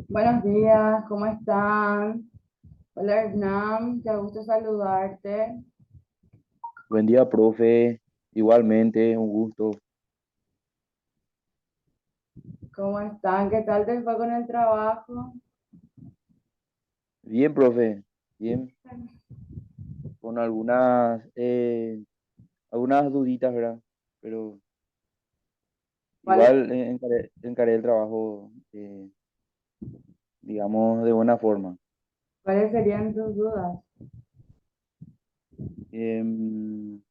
Buenos días, ¿cómo están? Hola Hernán, qué gusto saludarte. Buen día, profe. Igualmente, un gusto. ¿Cómo están? ¿Qué tal te fue con el trabajo? Bien, profe. Bien, con algunas duditas, ¿verdad? Pero ¿Cuáles, igual encaré el trabajo, digamos, de buena forma. cuáles serían tus dudas? Em,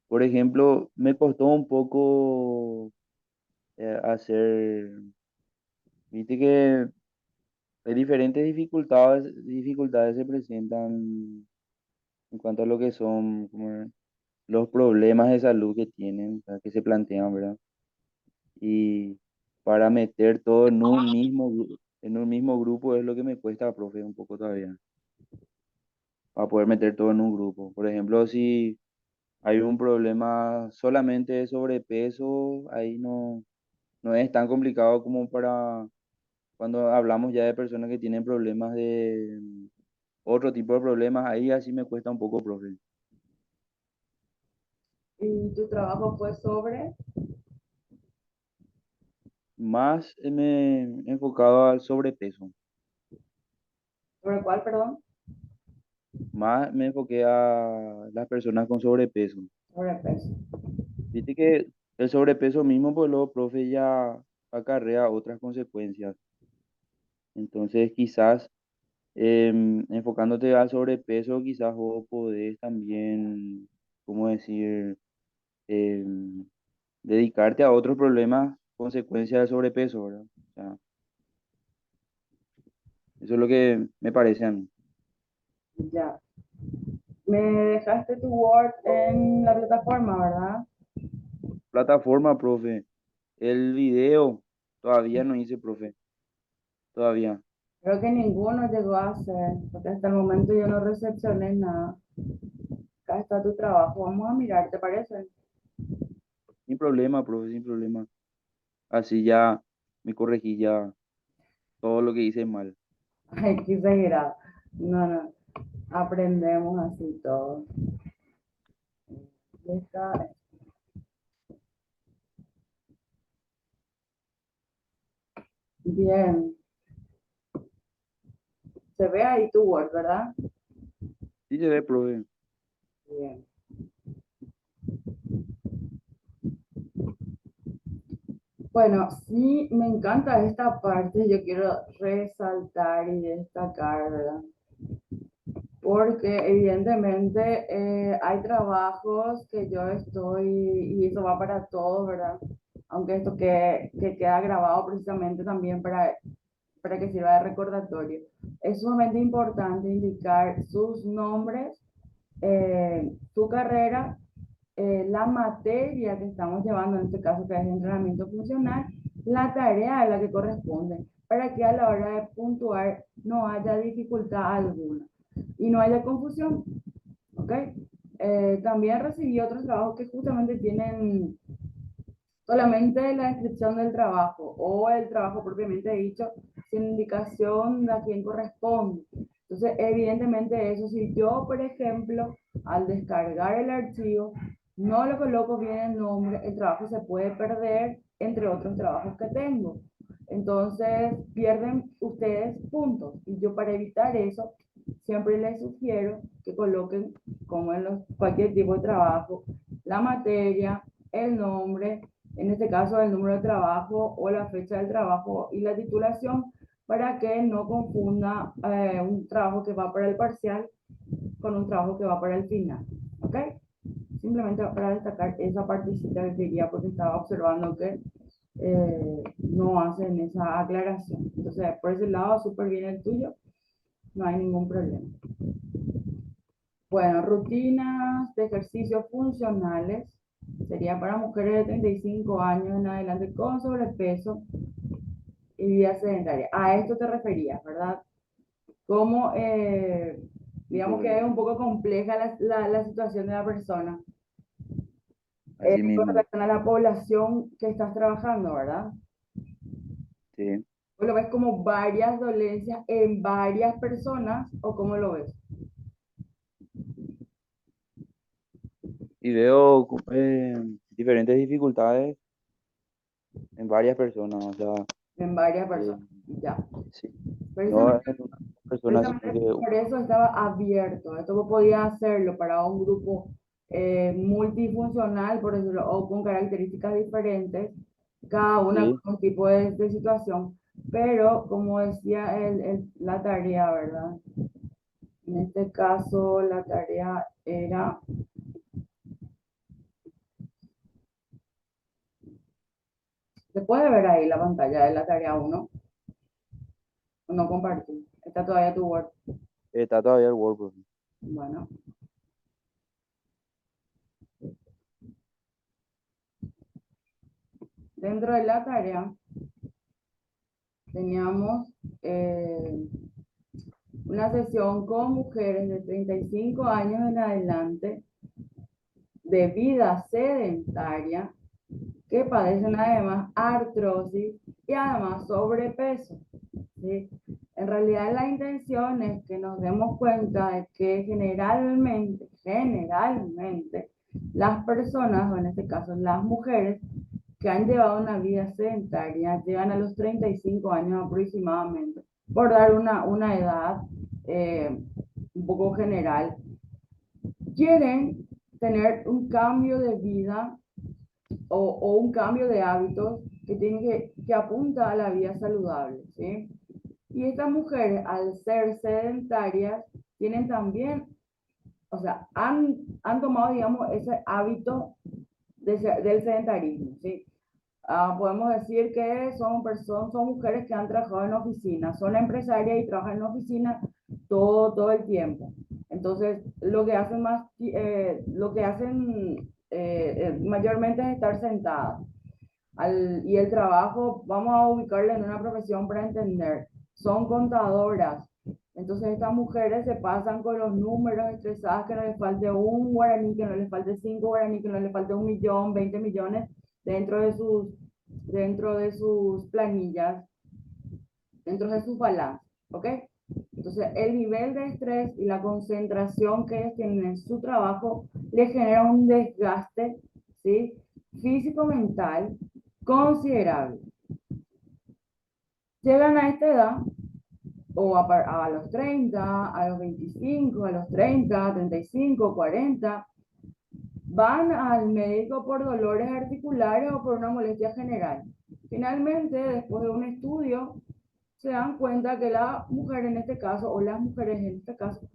por ejemplo, me costó un poco viste que hay diferentes dificultades se presentan en cuanto a lo que son como los problemas de salud que tienen, o sea, que se plantean, ¿verdad? Y para meter todo en un mismo grupo es lo que me cuesta, profe, un poco todavía, para poder meter todo en un grupo. Por ejemplo, si hay un problema solamente de sobrepeso, ahí no es tan complicado como para cuando hablamos ya de personas que tienen problemas de otro tipo de problemas, ahí así me cuesta un poco, profe. ¿Y tu trabajo fue Más me he enfocado al sobrepeso. sobre cuál, perdón? Más me enfoqué a las personas con sobrepeso. Sobrepeso. Viste que el sobrepeso mismo, pues luego, profe, ya acarrea otras consecuencias. Entonces, quizás enfocándote al sobrepeso, quizás vos podés también, ¿cómo decir?, em, dedicarte a otros problemas, consecuencia del sobrepeso, ¿verdad? O sea, eso es lo que me parece a mí. Ya. Me dejaste tu Word en la plataforma, ¿verdad? Plataforma, profe. El video, todavía no hice, profe. Todavía. Creo que ninguno llegó a hacer, porque hasta el momento yo no recepcioné nada. Acá está tu trabajo. Vamos a mirar, ¿te parece? Sin problema, profe, sin problema. Así ya me corregí ya todo lo que hice mal. Ay, qué exagerado. No, no. Aprendemos así todo. Y está bien. Se ve ahí tu Word, ¿verdad? Sí se ve, profe. Bien. Bueno, sí, me encanta esta parte. Yo quiero resaltar y destacar, ¿verdad? Porque evidentemente hay trabajos que yo estoy, y eso va para todos, ¿verdad? Aunque esto que queda grabado precisamente también para que sirva de recordatorio. Es sumamente importante indicar sus nombres, su carrera, la materia que estamos llevando, en este caso que es entrenamiento funcional, la tarea a la que corresponde, para que a la hora de puntuar no haya dificultad alguna y no haya confusión, ¿ok? También recibí otros trabajos que justamente tienen solamente la descripción del trabajo o el trabajo propiamente dicho, sin indicación de a quién corresponde. Entonces, evidentemente eso, si yo, por ejemplo, al descargar el archivo, no lo coloco bien el nombre, el trabajo se puede perder entre otros trabajos que tengo. Entonces, pierden ustedes puntos. Y yo para evitar eso, siempre les sugiero que coloquen, como en cualquier tipo de trabajo, la materia, el nombre, en este caso el número de trabajo o la fecha del trabajo y la titulación, para que no confunda un trabajo que va para el parcial con un trabajo que va para el final. ¿Ok? Simplemente para destacar esa partecita que quería porque estaba observando que no hacen esa aclaración. Entonces, por ese lado, súper bien el tuyo, no hay ningún problema. Bueno, rutinas de ejercicios funcionales sería para mujeres de 35 años en adelante con sobrepeso y vida sedentaria. A esto te referías, ¿verdad? Como, Sí, digamos que profe. es un poco compleja la situación de la persona Así con mismo. relación a la población que estás trabajando, ¿verdad? Sí. ¿O lo ves como varias dolencias en varias personas o cómo lo ves? Y veo diferentes dificultades en varias personas, o sea, En varias eh, personas. Ya. sí, no Precisamente, en una persona, sino precisamente que por eso estaba abierto. Esto podía hacerlo para un grupo multifuncional, por decirlo, o con características diferentes, cada una sí, con un tipo de situación. Pero, como decía la tarea, ¿verdad? En este caso, la tarea era, se puede ver ahí la pantalla de la tarea uno o no compartir. Está todavía tu Word. está todavía el Word. Bueno, dentro de la tarea teníamos una sesión con mujeres de 35 años en adelante de vida sedentaria que padecen además artrosis y además sobrepeso. ¿Sí? En realidad la intención es que nos demos cuenta de que generalmente, las personas, o en este caso las mujeres, que han llevado una vida sedentaria, llegan a los 35 años aproximadamente, por dar una edad eh, un poco general, quieren tener un cambio de vida o un cambio de hábitos que apunta a la vida saludable, ¿sí? Y estas mujeres, al ser sedentarias, tienen también, o sea, han tomado, digamos, ese hábito del sedentarismo, ¿sí? Podemos decir que son mujeres que han trabajado en oficina, son empresarias y trabajan en oficina todo el tiempo. Entonces, lo que hacen mayormente es estar sentadas. Y el trabajo, vamos a ubicarle en una profesión para entender, son contadoras. Entonces estas mujeres se pasan con los números estresadas, que no les falte un guaraní, que no les falte 5 guaraní, que no les falte 1 millón, 20 millones dentro dentro de sus planillas, dentro de sus balances, ¿ok? Entonces el nivel de estrés y la concentración que ellos tienen en su trabajo les genera un desgaste, ¿sí? Físico-mental considerable. Llegan a esta edad, o a los 30, a los 25, a los 30, 35, 40, van al médico por dolores articulares o por una molestia general. Finalmente, después de un estudio, se dan cuenta que la mujer en este caso, o las mujeres en este caso,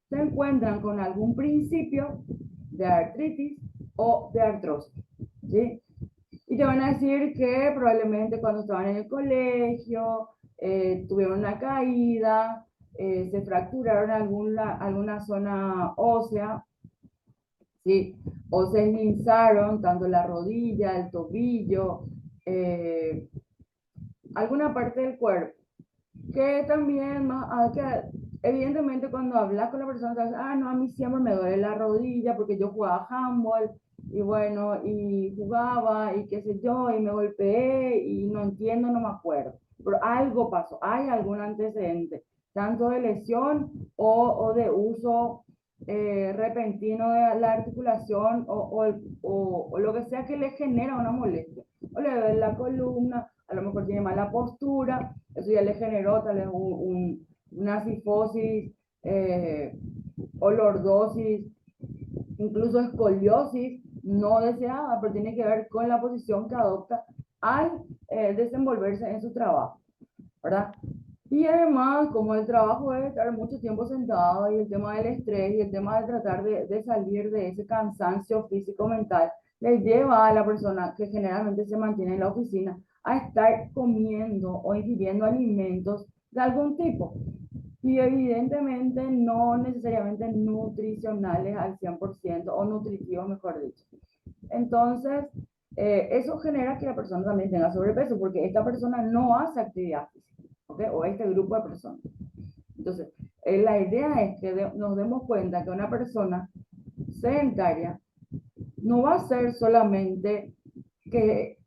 se encuentran con algún principio de artritis o de artrosis, ¿sí? Y te van a decir que probablemente cuando estaban en el colegio tuvieron una caída, se fracturaron alguna zona ósea, ¿sí? O se esguinzaron tanto la rodilla, el tobillo, eh, alguna parte del cuerpo. Que también, que evidentemente cuando hablas con la persona, te dice, no, a mí siempre me duele la rodilla porque yo jugaba handball y bueno, y jugaba y qué sé yo, y me golpeé y no entiendo, no me acuerdo. Pero algo pasó, hay algún antecedente, tanto de lesión o de uso repentino de la articulación o lo que sea que le genera una molestia. O le duele la columna, a lo mejor tiene mala postura, eso ya le generó tal vez una cifosis, o lordosis, incluso escoliosis no deseada, pero tiene que ver con la posición que adopta al desenvolverse en su trabajo, ¿verdad? Y además, como el trabajo es estar mucho tiempo sentado y el tema del estrés y el tema de tratar de salir de ese cansancio físico-mental, le lleva a la persona que generalmente se mantiene en la oficina a estar comiendo o ingiriendo alimentos de algún tipo. Y evidentemente no necesariamente nutricionales al 100% o nutritivos, mejor dicho. Entonces, eso genera que la persona también tenga sobrepeso, porque esta persona no hace actividad física, ¿ok? O este grupo de personas. Entonces, la idea es que nos demos cuenta que una persona sedentaria no va a ser solamente que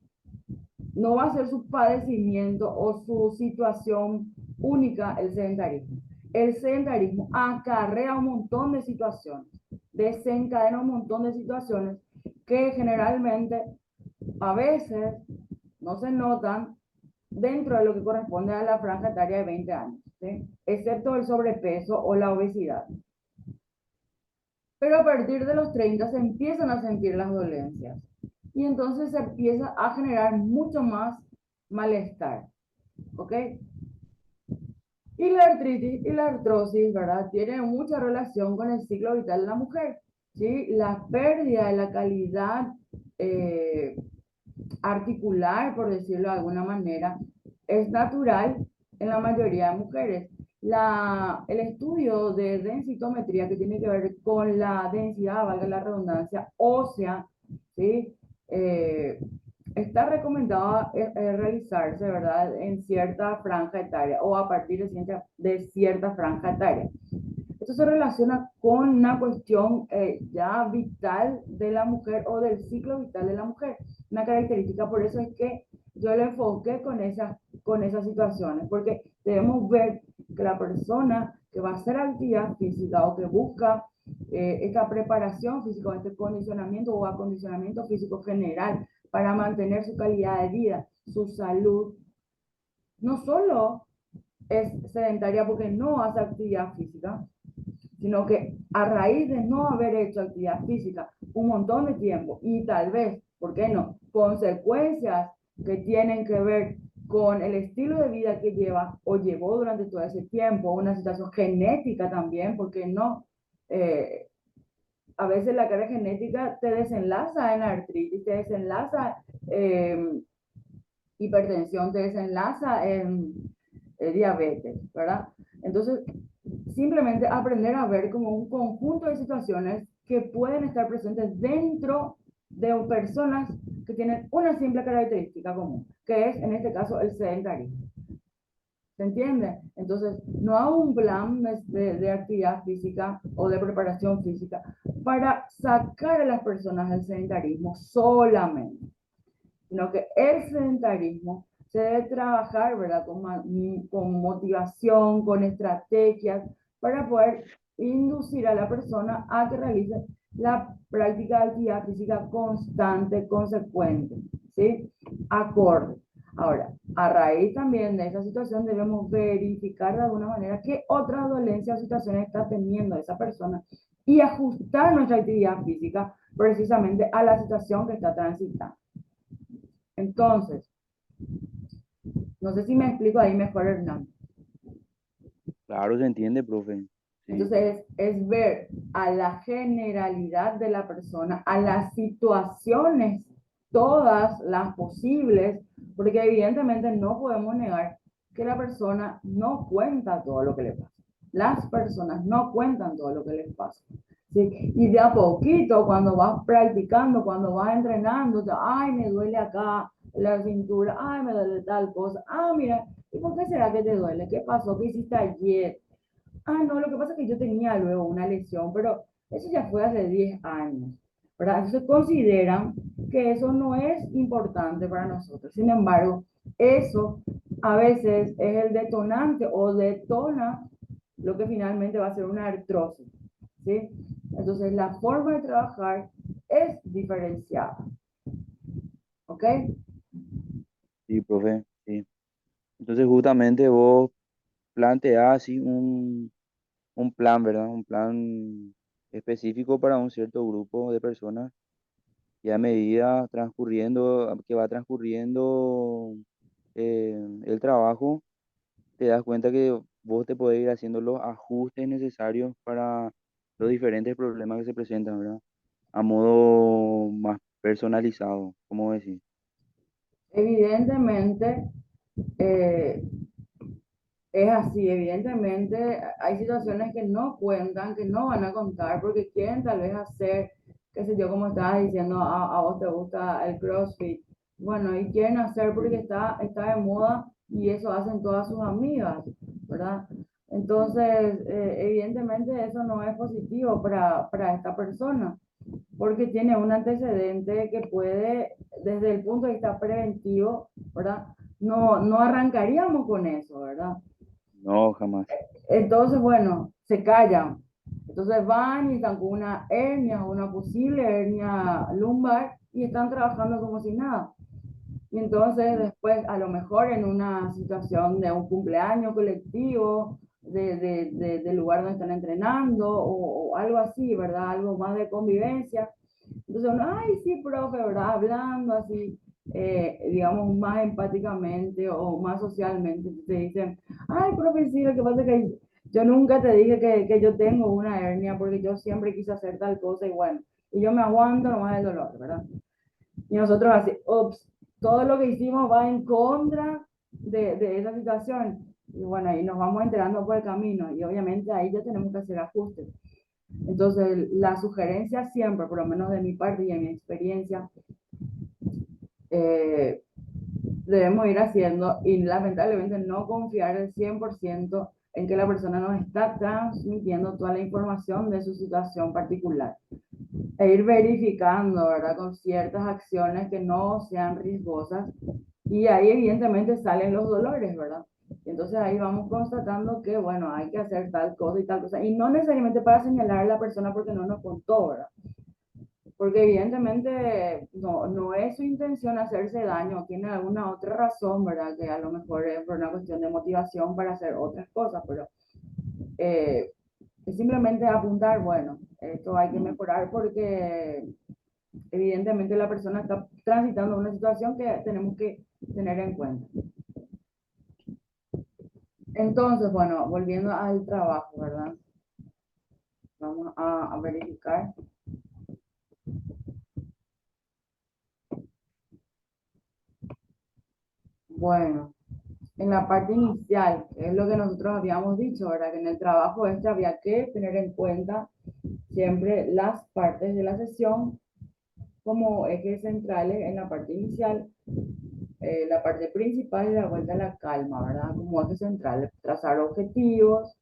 no va a ser su padecimiento o su situación única el sedentarismo. El sedentarismo acarrea un montón de situaciones, desencadena un montón de situaciones que generalmente a veces no se notan dentro de lo que corresponde a la franja etaria de 20 años, ¿sí? Excepto el sobrepeso o la obesidad. Pero a partir de los 30 se empiezan a sentir las dolencias y entonces se empieza a generar mucho más malestar, ¿ok? Y la artritis y la artrosis, ¿verdad? Tienen mucha relación con el ciclo vital de la mujer, ¿sí? La pérdida de la calidad eh, articular, por decirlo de alguna manera, es natural en la mayoría de mujeres. El estudio de densitometría que tiene que ver con la densidad, valga la redundancia, ósea, ¿sí? Eh, está recomendado realizarse, ¿verdad? En cierta franja etaria o a partir de cierta franja etaria. Esto se relaciona con una cuestión ya vital de la mujer o del ciclo vital de la mujer. Una característica, por eso es que yo le enfoqué con esas situaciones, porque debemos ver que la persona que va a hacer actividad física o que busca esta preparación física, este condicionamiento o acondicionamiento físico general para mantener su calidad de vida, su salud, no solo es sedentaria porque no hace actividad física, sino que a raíz de no haber hecho actividad física un montón de tiempo y tal vez, ¿por qué no?, consecuencias que tienen que ver con el estilo de vida que lleva o llevó durante todo ese tiempo, una situación genética también, porque no, eh, a veces la carga genética te desenlaza en artritis, te desenlaza en hipertensión, te desenlaza en diabetes, ¿verdad? Entonces, simplemente aprender a ver como un conjunto de situaciones que pueden estar presentes dentro de personas que tienen una simple característica común, que es en este caso el sedentarismo. ¿Se entiende? Entonces, no hay un plan de actividad física o de preparación física para sacar a las personas del sedentarismo solamente, sino que el sedentarismo se debe trabajar, ¿verdad? Con motivación, con estrategias, para poder inducir a la persona a que realice la práctica de actividad física constante, consecuente, ¿sí? Acorde. Ahora, a raíz también de esa situación debemos verificar de alguna manera qué otras dolencias o situaciones está teniendo esa persona y ajustar nuestra actividad física precisamente a la situación que está transitando. Entonces, no sé si me explico ahí mejor, Hernán. Claro, se entiende, profe. Sí, Entonces, es ver a la generalidad de la persona, a las situaciones, todas las posibles, porque evidentemente no podemos negar que la persona no cuenta todo lo que le pasa. Las personas no cuentan todo lo que les pasa. ¿Sí? Y de a poquito, cuando vas practicando, cuando vas entrenando, ay, me duele acá la cintura, ay, me duele tal cosa, ah, mira, ¿y por qué será que te duele? ¿Qué pasó? ¿Qué hiciste ayer? Ah, no, lo que pasa es que yo tenía luego una lesión, pero eso ya fue hace 10 años, ¿verdad? Entonces consideran que eso no es importante para nosotros. Sin embargo, eso a veces es el detonante o detona lo que finalmente va a ser una artrosis, ¿sí? Entonces la forma de trabajar es diferenciada, ¿ok? sí, profe. Sí. Entonces, justamente vos planteás así un plan, ¿verdad? Un plan específico para un cierto grupo de personas y a medida que va transcurriendo el trabajo, te das cuenta que vos te podés ir haciendo los ajustes necesarios para los diferentes problemas que se presentan, ¿verdad? A modo más personalizado, como decir. Evidentemente, eh, es así, evidentemente hay situaciones que no cuentan, que no van a contar porque quieren tal vez hacer, qué sé yo, como estabas diciendo, a vos te gusta el CrossFit. Bueno, y quieren hacer porque está de moda y eso hacen todas sus amigas, ¿verdad? Entonces, evidentemente eso no es positivo para esta persona. porque tiene un antecedente que puede, desde el punto de vista preventivo, ¿verdad? No arrancaríamos con eso, ¿verdad? No, jamás. Entonces, bueno, se callan. Entonces van y están con una hernia o una posible hernia lumbar y están trabajando como si nada. Y entonces después, a lo mejor en una situación de un cumpleaños colectivo, del lugar donde están entrenando o algo así, ¿verdad? Algo más de convivencia. Entonces uno, ay, sí, profe, ¿verdad? Hablando así, digamos, más empáticamente o más socialmente. Te dicen, ay, profe, sí, lo que pasa es que yo nunca te dije que yo tengo una hernia porque yo siempre quise hacer tal cosa y bueno, y yo me aguanto nomás el dolor, ¿verdad? Y nosotros así, ups, todo lo que hicimos va en contra de esa situación. Y bueno, ahí nos vamos enterando por el camino y obviamente ahí ya tenemos que hacer ajustes. Entonces, la sugerencia siempre, por lo menos de mi parte y en mi experiencia, eh, debemos ir haciendo y lamentablemente no confiar el 100% en que la persona nos está transmitiendo toda la información de su situación particular e ir verificando, ¿verdad? Con ciertas acciones que no sean riesgosas y ahí evidentemente salen los dolores, ¿verdad? Y entonces ahí vamos constatando que, bueno, hay que hacer tal cosa y tal cosa. Y no necesariamente para señalar a la persona porque no nos contó, ¿verdad? Porque evidentemente no es su intención hacerse daño, tiene alguna otra razón, ¿verdad? Que a lo mejor es por una cuestión de motivación para hacer otras cosas, pero eh, es simplemente apuntar, bueno, esto hay que mejorar porque evidentemente la persona está transitando una situación que tenemos que tener en cuenta. Entonces, bueno, volviendo al trabajo, ¿verdad? Vamos a verificar. Bueno, en la parte inicial, que es lo que nosotros habíamos dicho, ¿verdad? Que en el trabajo este había que tener en cuenta siempre las partes de la sesión como ejes centrales en la parte inicial, la parte principal y la vuelta a la calma, ¿verdad? Como ejes centrales, trazar objetivos,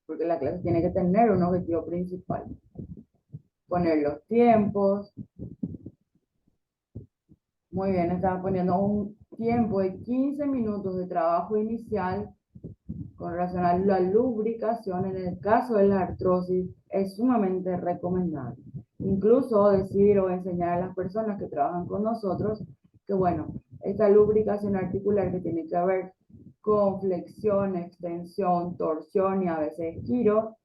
porque la clase tiene que tener un objetivo principal, poner los tiempos. Muy bien, estaba poniendo un tiempo de 15 minutos de trabajo inicial con relación a la lubricación. En el caso de la artrosis es sumamente recomendable. Incluso decir o enseñar a las personas que trabajan con nosotros que, bueno, esta lubricación articular que tiene que ver con flexión, extensión, torsión y a veces giro,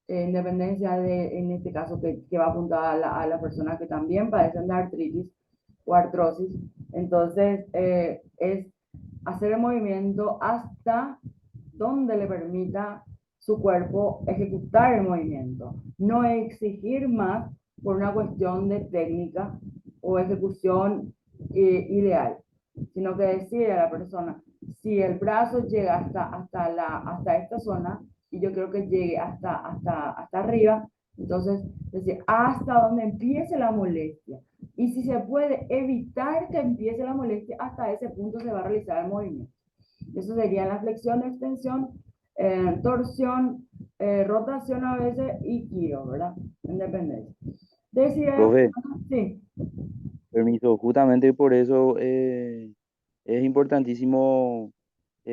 en dependencia de, en este caso, que va apuntada a la persona que también padecen de artritis o artrosis. Entonces, es hacer el movimiento hasta donde le permita su cuerpo ejecutar el movimiento. No exigir más por una cuestión de técnica o ejecución ideal, sino que decir a la persona, si el brazo llega hasta esta zona, y yo creo que llegue hasta arriba, entonces decir hasta donde empiece la molestia. Y si se puede evitar que empiece la molestia, hasta ese punto se va a realizar el movimiento. Eso sería la flexión, extensión, torsión, rotación a veces y giro, ¿verdad? En dependencia. Decía, Profe, sí, permiso, justamente por eso es importantísimo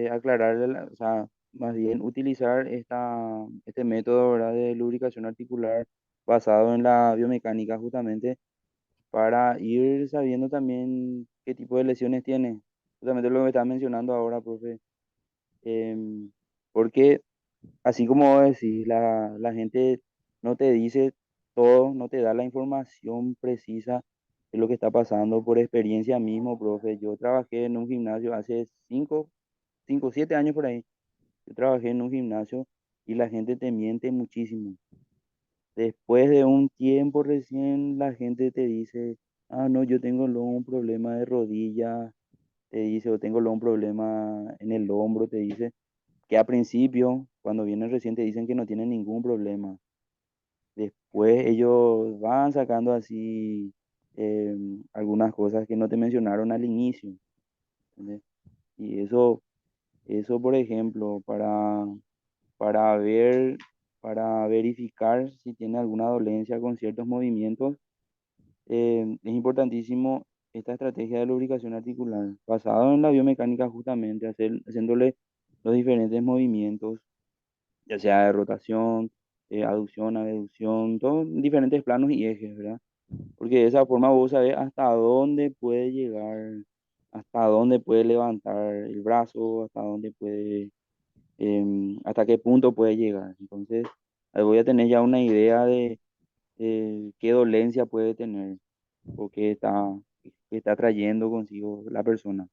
aclararle, o sea, más bien utilizar este método, ¿verdad? De lubricación articular basado en la biomecánica justamente para ir sabiendo también qué tipo de lesiones tiene. Justamente lo que me estás mencionando ahora, profe. Em, Porque así como vos decís, la gente no te dice todo, no te da la información precisa de lo que está pasando por experiencia mismo, profe. Yo trabajé en un gimnasio hace 7 años por ahí. Yo trabajé en un gimnasio y la gente te miente muchísimo. Después de un tiempo recién la gente te dice, ah, no, yo tengo luego un problema de rodilla, te dice, o tengo luego un problema en el hombro, te dice, que a principio, cuando vienen recién, te dicen que no tienen ningún problema. Después ellos van sacando así algunas cosas que no te mencionaron al inicio. ¿Entendés? Y eso, por ejemplo, para ver. para verificar si tiene alguna dolencia con ciertos movimientos. Es importantísimo esta estrategia de lubricación articular, basado en la biomecánica justamente, haciéndole los diferentes movimientos, ya sea de rotación, aducción, abducción, todos diferentes planos y ejes, ¿verdad? Porque de esa forma vos sabés hasta dónde puede llegar, hasta dónde puede levantar el brazo, hasta dónde puede, hasta qué punto puede llegar. Entonces, ahí voy a tener ya una idea de qué dolencia puede tener o qué está trayendo consigo la persona.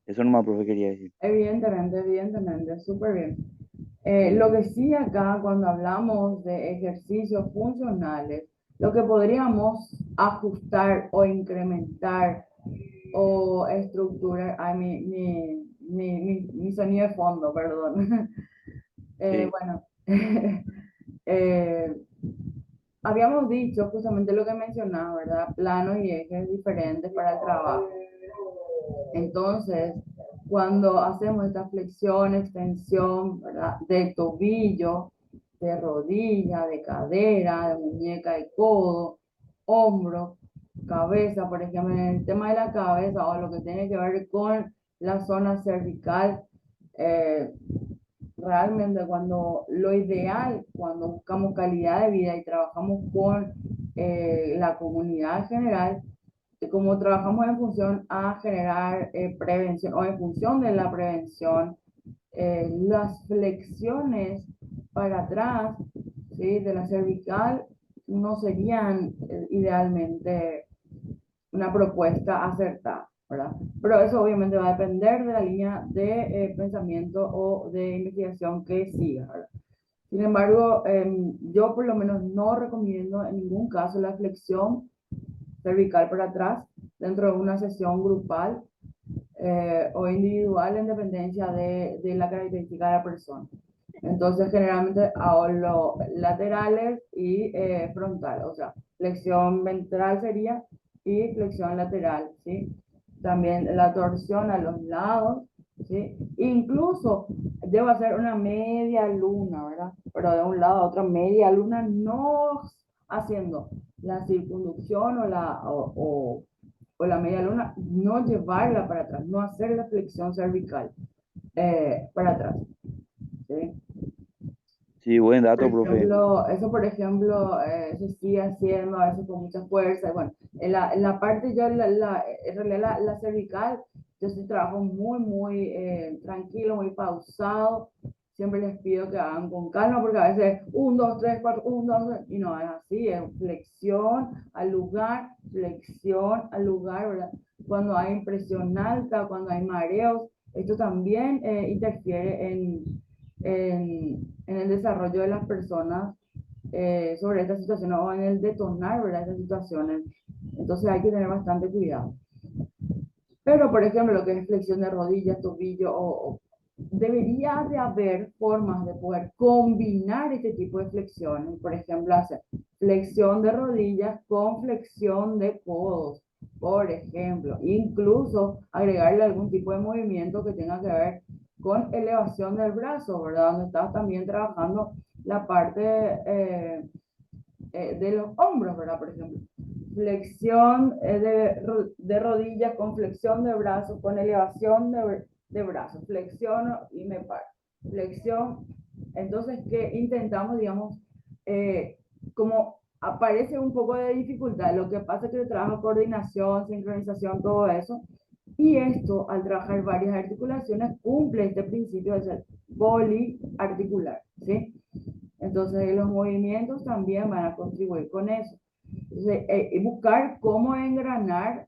Eso nomás, profe, quería decir. Evidentemente, evidentemente, súper bien. Lo que sí acá, cuando hablamos de ejercicios funcionales, lo que podríamos ajustar o incrementar o estructurar, ay, mi sonido de fondo, perdón. Sí, Bueno, eh, habíamos dicho justamente lo que mencionaba, ¿verdad? Planos y ejes diferentes para el trabajo. Entonces, cuando hacemos esta flexión, extensión, ¿verdad? De tobillo, de rodilla, de cadera, de muñeca, de codo, hombro, cabeza, por ejemplo, en el tema de la cabeza o lo que tiene que ver con la zona cervical, eh, realmente cuando lo ideal, cuando buscamos calidad de vida y trabajamos con la comunidad en general, como trabajamos en función a generar prevención o en función de la prevención, las flexiones para atrás, ¿sí? De la cervical no serían idealmente una propuesta acertada, ¿verdad? Pero eso obviamente va a depender de la línea de pensamiento o de investigación que siga, ¿verdad? Sin embargo, yo por lo menos no recomiendo en ningún caso la flexión cervical para atrás dentro de una sesión grupal o individual en dependencia de la característica de la persona. Entonces, generalmente hago los laterales y frontal, o sea, flexión ventral sería y flexión lateral, ¿sí? También la torsión a los lados, ¿sí? Incluso debo hacer una media luna, ¿verdad? Pero de un lado a otro, media luna, no haciendo la circunducción o la media luna, no llevarla para atrás, no hacer la flexión cervical para atrás, ¿sí? sí, buen Por dato, profe. ejemplo, eso por ejemplo se sigue haciendo a veces con mucha fuerza. Y bueno, en la parte yo, en realidad la cervical, yo sí trabajo muy tranquilo, muy pausado. Siempre les pido que hagan con calma porque a veces 1, 2, 3, 4, 1, 2, 3, y no es así, es flexión al lugar, ¿verdad? Cuando hay presión alta, cuando hay mareos, esto también interfiere en el desarrollo de las personas sobre estas situaciones o en el detonar, ¿verdad? Estas situaciones. Entonces hay que tener bastante cuidado. Pero, por ejemplo, lo que es flexión de rodillas, tobillo, debería de haber formas de poder combinar este tipo de flexiones. Por ejemplo, hacer flexión de rodillas con flexión de codos, por ejemplo. Incluso agregarle algún tipo de movimiento que tenga que ver con elevación del brazo, ¿verdad? Donde estás también trabajando la parte de los hombros, ¿verdad? Por ejemplo, flexión de rodillas con flexión de brazos, con elevación de brazos, flexiono y me paro, flexión. Entonces, ¿qué intentamos, digamos, como aparece un poco de dificultad, lo que pasa es que trabajo coordinación, sincronización, todo eso, y esto, al trabajar varias articulaciones, cumple este principio de ser poliarticular, ¿sí? Entonces, los movimientos también van a contribuir con eso. Entonces, buscar cómo engranar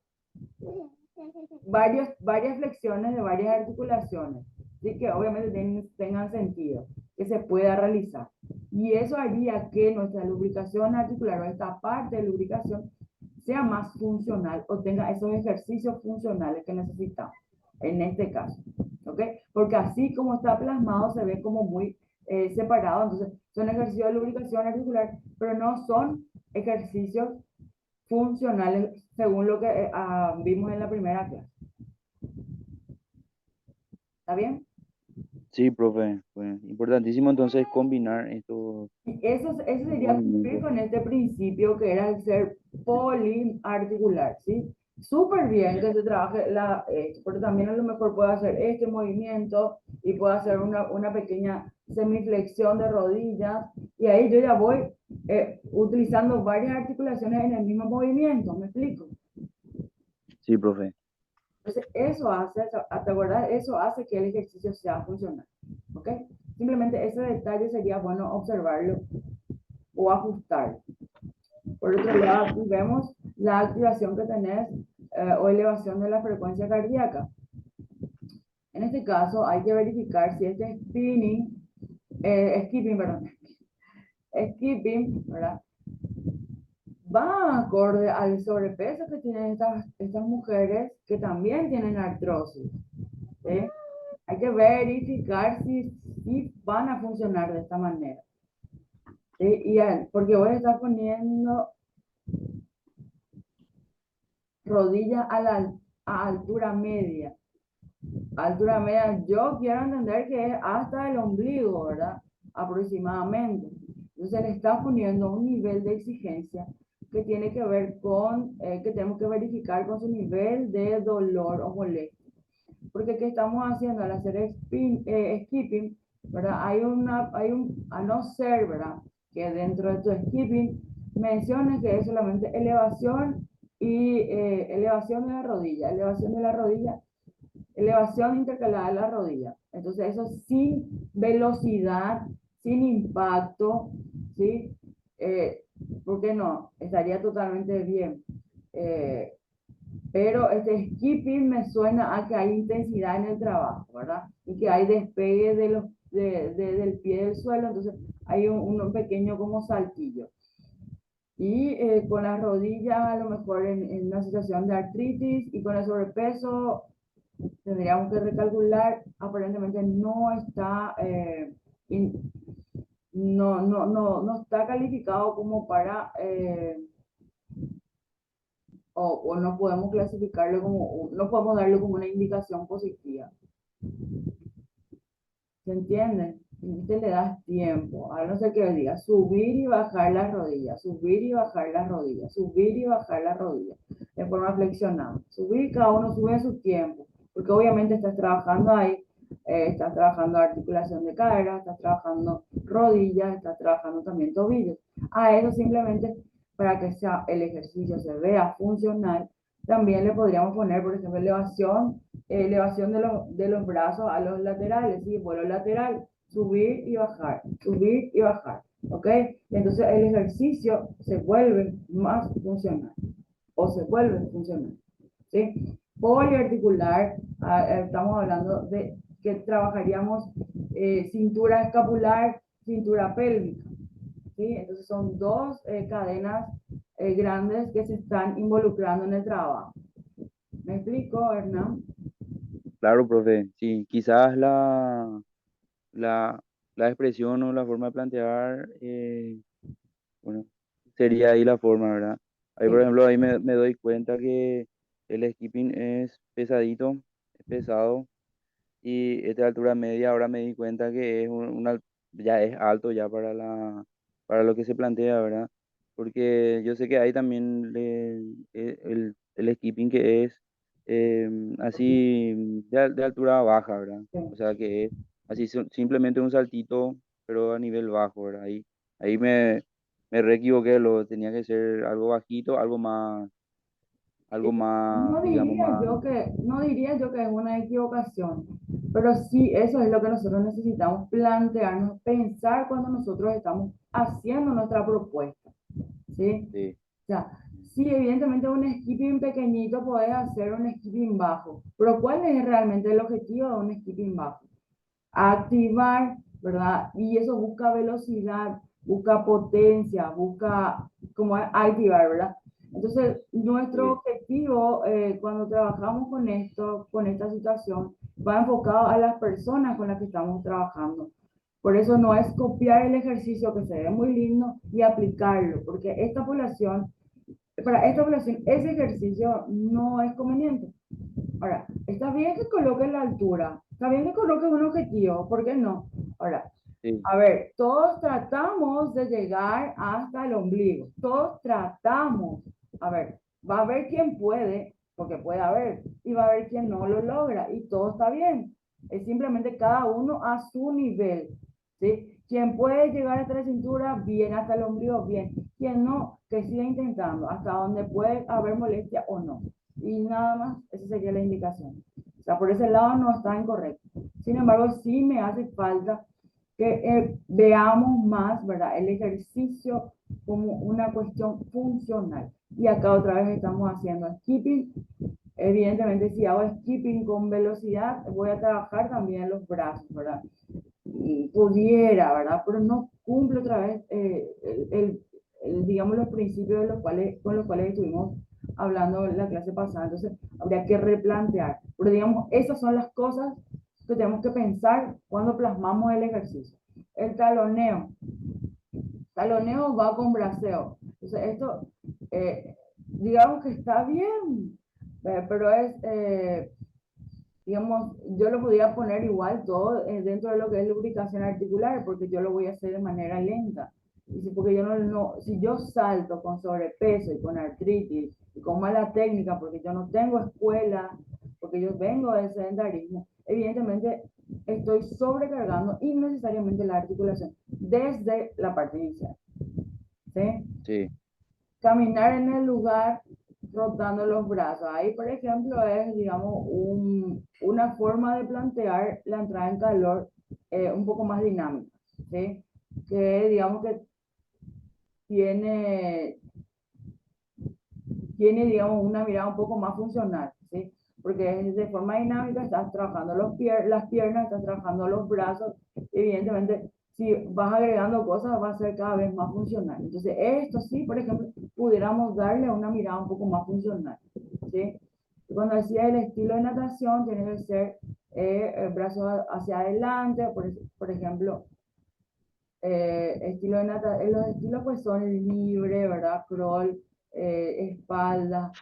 varias flexiones de varias articulaciones, ¿sí? Que obviamente tengan sentido, que se pueda realizar. Y eso haría que nuestra lubricación articular o esta parte de lubricación sea más funcional o tenga esos ejercicios funcionales que necesitamos en este caso. ¿Ok? Porque así como está plasmado se ve como muy separado. Entonces, son ejercicios de lubricación articular, pero no son ejercicios funcionales según lo que vimos en la primera clase. ¿Está bien? Sí, profe, pues importantísimo entonces combinar estos Y eso sería cumplir movimientos. con este principio que era el ser poliarticular, ¿sí? Súper bien que se trabaje pero también a lo mejor puedo hacer este movimiento y puedo hacer una pequeña semiflexión de rodillas y ahí yo ya voy utilizando varias articulaciones en el mismo movimiento, ¿me explico? Sí, profe. Entonces, eso hace, ¿te acuerdas? Eso hace que el ejercicio sea funcional, ¿ok? Simplemente ese detalle sería bueno observarlo o ajustar. Por otro lado, aquí vemos la activación que tenés o elevación de la frecuencia cardíaca. En este caso, hay que verificar si este skipping, perdón, skipping, ¿verdad? Va acorde al sobrepeso que tienen estas mujeres que también tienen artrosis. ¿Sí? Hay que verificar si van a funcionar de esta manera. ¿Sí? Porque voy a estar poniendo rodillas a altura media. Altura media, yo quiero entender que es hasta el ombligo, ¿verdad? Aproximadamente. Entonces le está poniendo un nivel de exigencia que tiene que ver con, que tenemos que verificar con su nivel de dolor o molestia. Porque ¿qué estamos haciendo al hacer skipping? ¿Verdad? A no ser, ¿verdad? Que dentro de tu skipping menciones que es solamente elevación y elevación de la rodilla, elevación intercalada de la rodilla. Entonces eso sin velocidad, sin impacto, ¿sí? ¿Por qué no? Estaría totalmente bien. Eh, pero este skipping me suena a que hay intensidad en el trabajo, ¿verdad? Y que hay despegue del pie del suelo, entonces hay un pequeño como saltillo. Y con las rodillas, a lo mejor en una situación de artritis y con el sobrepeso, tendríamos que recalcular, aparentemente no está, no está calificado como para o no podemos clasificarlo como, no podemos darle como una indicación positiva. ¿Se entiende? Y te le das tiempo, a no ser que diga subir y bajar las rodillas, subir y bajar las rodillas, subir y bajar las rodillas, de forma flexionada. Subir, cada uno sube a su tiempo, porque obviamente estás trabajando ahí, estás trabajando articulación de cadera, estás trabajando rodillas, estás trabajando también tobillos. A eso simplemente para que sea, el ejercicio se vea funcional, también le podríamos poner, por ejemplo, elevación de los brazos a los laterales, ¿sí? Vuelo lateral, subir y bajar, ¿ok? Entonces el ejercicio se vuelve más funcional o se vuelve funcional, ¿sí? Poliarticular, estamos hablando de que trabajaríamos cintura escapular, cintura pélvica, ¿sí? Entonces son dos cadenas grandes que se están involucrando en el trabajo. ¿Me explico, Hernán? Claro, profe. Sí, quizás la, la expresión o la forma de plantear, bueno, sería ahí la forma, ¿verdad? Ahí, por Sí. ejemplo, ahí me doy cuenta que el skipping es pesadito, es pesado, y esta altura media ahora me di cuenta que es ya es alto ya para para lo que se plantea, ¿verdad? Porque yo sé que hay también el skipping que es así de altura baja, ¿verdad? O Sí. sea que es así simplemente un saltito, pero a nivel bajo, ¿verdad? Ahí me re equivoqué, lo tenía que ser algo bajito, digamos, más. No diría yo que es una equivocación, pero sí, eso es lo que nosotros necesitamos plantearnos, pensar cuando nosotros estamos haciendo nuestra propuesta, ¿sí? Sí, O sea, sí, evidentemente un skipping pequeñito puedes hacer un skipping bajo, pero ¿cuál es realmente el objetivo de un skipping bajo? Activar, ¿verdad? Y eso busca velocidad, busca potencia, busca como activar, ¿verdad? Entonces, nuestro sí, objetivo cuando trabajamos con esto, con esta situación, va enfocado a las personas con las que estamos trabajando. Por eso no es copiar el ejercicio que se ve muy lindo y aplicarlo, porque para esta población, ese ejercicio no es conveniente. Ahora, está bien que coloques la altura, está bien que coloques un objetivo, ¿por qué no? Ahora, Sí, a ver, todos tratamos de llegar hasta el ombligo, todos tratamos. A ver, va a haber quien puede, porque puede haber, y va a haber quien no lo logra, y todo está bien. Es simplemente cada uno a su nivel, ¿sí? Quien puede llegar hasta la cintura, bien, hasta el ombligo, bien. Quien no, que siga intentando, hasta donde puede haber molestia o no. Y nada más, esa sería la indicación. O sea, por ese lado no está incorrecto. Sin embargo, sí me hace falta que veamos más, ¿verdad? El ejercicio como una cuestión funcional. Y acá otra vez estamos haciendo skipping. Evidentemente, si hago skipping con velocidad, voy a trabajar también los brazos, ¿verdad? Y pudiera, ¿verdad? Pero no cumple otra vez digamos, los principios de los cuales, con los cuales estuvimos hablando la clase pasada. Entonces, habría que replantear. Pero digamos, esas son las cosas que tenemos que pensar cuando plasmamos el ejercicio. El taloneo. Taloneo va con braceo. Entonces, esto, digamos que está bien, pero es, digamos, yo lo podría poner igual todo dentro de lo que es lubricación articular, porque yo lo voy a hacer de manera lenta. Y si, porque yo si yo salto con sobrepeso y con artritis y con mala técnica, porque yo no tengo escuela, porque yo vengo del sedentarismo, evidentemente estoy sobrecargando innecesariamente la articulación desde la parte inicial. ¿Sí? sí, Caminar en el lugar rotando los brazos. Ahí, por ejemplo, es, digamos, una forma de plantear la entrada en calor un poco más dinámica, ¿sí? Que digamos que tiene, digamos, una mirada un poco más funcional, ¿sí? Porque es de forma dinámica, estás trabajando las piernas, estás trabajando los brazos, evidentemente, si vas agregando cosas, va a ser cada vez más funcional. Entonces, esto sí, por ejemplo, pudiéramos darle una mirada un poco más funcional, ¿sí? Cuando decía el estilo de natación, tiene que ser el brazo hacia adelante, por ejemplo, estilo de natación, los estilos pues son libre, ¿verdad? Crawl, espalda,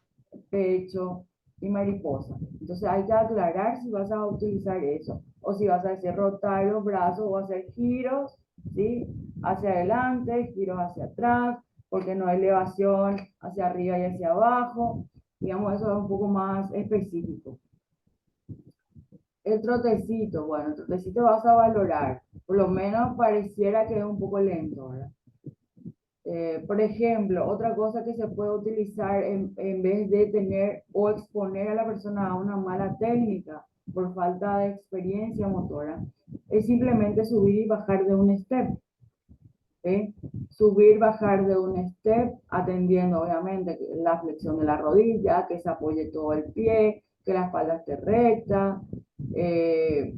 pecho y mariposa. Entonces hay que aclarar si vas a utilizar eso o si vas a hacer rotar los brazos o hacer giros, ¿sí? Hacia adelante, giros hacia atrás, porque no hay elevación hacia arriba y hacia abajo. Digamos, eso es un poco más específico. El trotecito, bueno, el trotecito vas a valorar. Por lo menos pareciera que es un poco lento, ¿verdad? Por ejemplo, otra cosa que se puede utilizar en vez de tener o exponer a la persona a una mala técnica por falta de experiencia motora, es simplemente subir y bajar de un step. ¿Sí? Subir, bajar de un step, atendiendo obviamente la flexión de la rodilla, que se apoye todo el pie, que la espalda esté recta. Eh,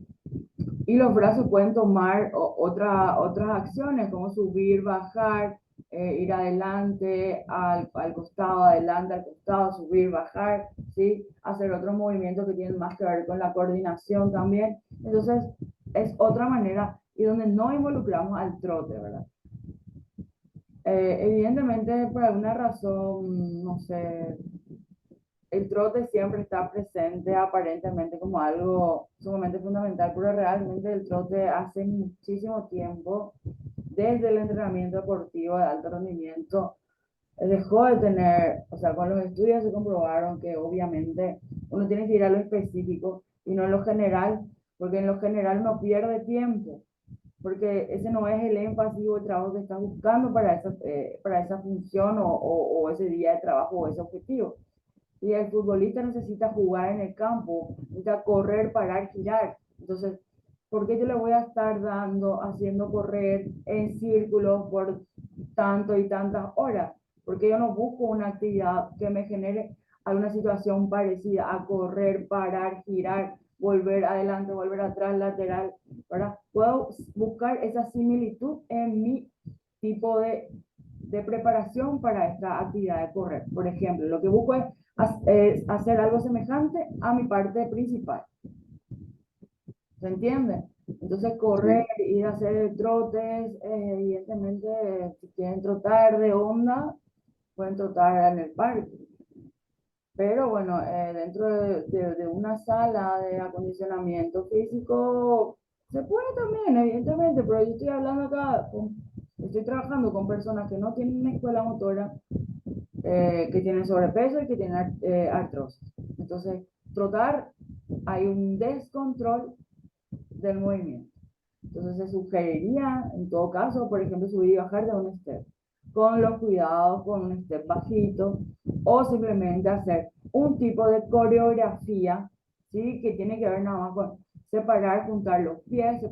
y los brazos pueden tomar otras acciones como subir, bajar, ir adelante, al costado, adelante, al costado, subir, bajar, ¿sí? Hacer otros movimientos que tienen más que ver con la coordinación también. Entonces, es otra manera y donde no involucramos al trote, ¿verdad? Evidentemente, por alguna razón, no sé, el trote siempre está presente aparentemente como algo sumamente fundamental, pero realmente el trote hace muchísimo tiempo, desde el entrenamiento deportivo de alto rendimiento, dejó de tener, o sea, con los estudios se comprobaron que obviamente uno tiene que ir a lo específico y no en lo general, porque en lo general uno pierde tiempo, porque ese no es el énfasis o el trabajo que estás buscando para esa función o ese día de trabajo o ese objetivo. Y el futbolista necesita jugar en el campo, necesita correr, parar, girar. Entonces, ¿por qué yo le voy a estar haciendo correr en círculos por tanto y tantas horas? Porque yo no busco una actividad que me genere alguna situación parecida a correr, parar, girar, volver adelante, volver atrás, lateral, ¿verdad? Puedo buscar esa similitud en mi tipo de preparación para esta actividad de correr. Por ejemplo, lo que busco es hacer algo semejante a mi parte principal. ¿Se entiende? Entonces, correr, sí. ir a hacer trotes, evidentemente, si quieren trotar de onda, pueden trotar en el parque. Pero bueno, dentro de una sala de acondicionamiento físico se puede también, evidentemente, pero yo estoy hablando acá, estoy trabajando con personas que no tienen una escuela motora, que tienen sobrepeso y que tienen artrosis. Entonces, trotar, hay un descontrol del movimiento. Entonces se sugeriría, en todo caso, por ejemplo, subir y bajar de un step, con los cuidados, con un step bajito, o simplemente hacer un tipo de coreografía, ¿sí? Que tiene que ver nada más con separar, juntar los pies,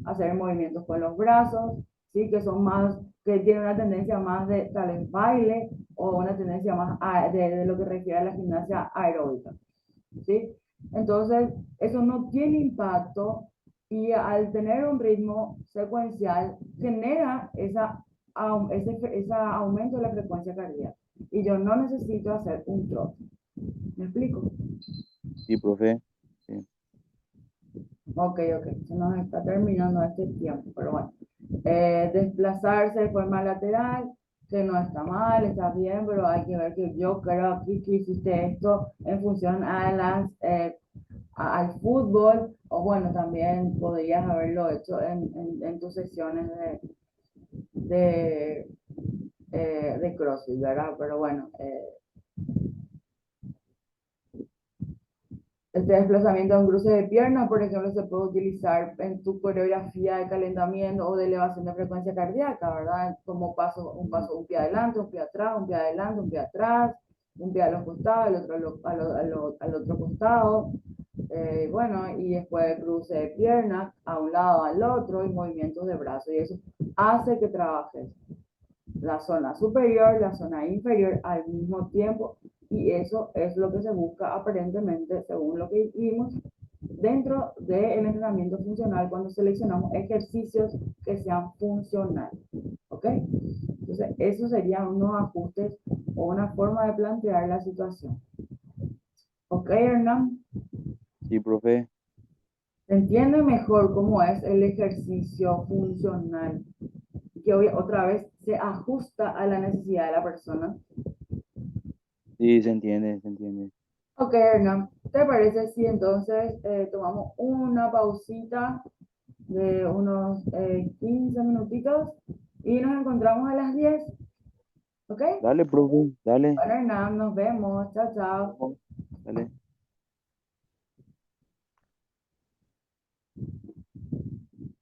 hacer movimientos con los brazos, ¿sí? Que son más, que tienen una tendencia más de tal vez baile o una tendencia más de lo que refiere a la gimnasia aeróbica, ¿sí? Entonces, eso no tiene impacto y al tener un ritmo secuencial genera ese aumento de la frecuencia cardíaca. Y yo no necesito hacer un trote. ¿Me explico? Sí, profe. Sí. Ok, ok, se nos está terminando este tiempo, pero bueno. Desplazarse de forma lateral, que no está mal, está bien, pero hay que ver que yo creo aquí que hiciste esto en función a al fútbol, o bueno, también podrías haberlo hecho en tus sesiones de, de CrossFit, ¿verdad? Pero bueno, este desplazamiento de un cruce de piernas, por ejemplo, se puede utilizar en tu coreografía de calentamiento o de elevación de frecuencia cardíaca, ¿verdad? Como Ujú. un pie adelante, un pie atrás, un pie adelante, un pie atrás, un pie a los costados, el otro al otro costado. Bueno, y después cruce de piernas a un lado, al otro y movimientos de brazos. Y eso hace que trabajes la zona superior, la zona inferior al mismo tiempo. Y eso es lo que se busca aparentemente, según lo que vimos, dentro del entrenamiento funcional cuando seleccionamos ejercicios que sean funcionales. ¿Ok? Entonces, eso serían unos ajustes o una forma de plantear la situación. ¿Ok, Hernán? Sí, profe. Se entiende mejor cómo es el ejercicio funcional, que hoy otra vez se ajusta a la necesidad de la persona. Sí, se entiende, se entiende. Ok, Hernán, ¿te parece si entonces tomamos una pausita de unos 15 minutitos y nos encontramos a las 10? ¿Ok? Dale, profe, dale. Bueno, Hernán, nos vemos. Chao, chao. Vamos. Dale.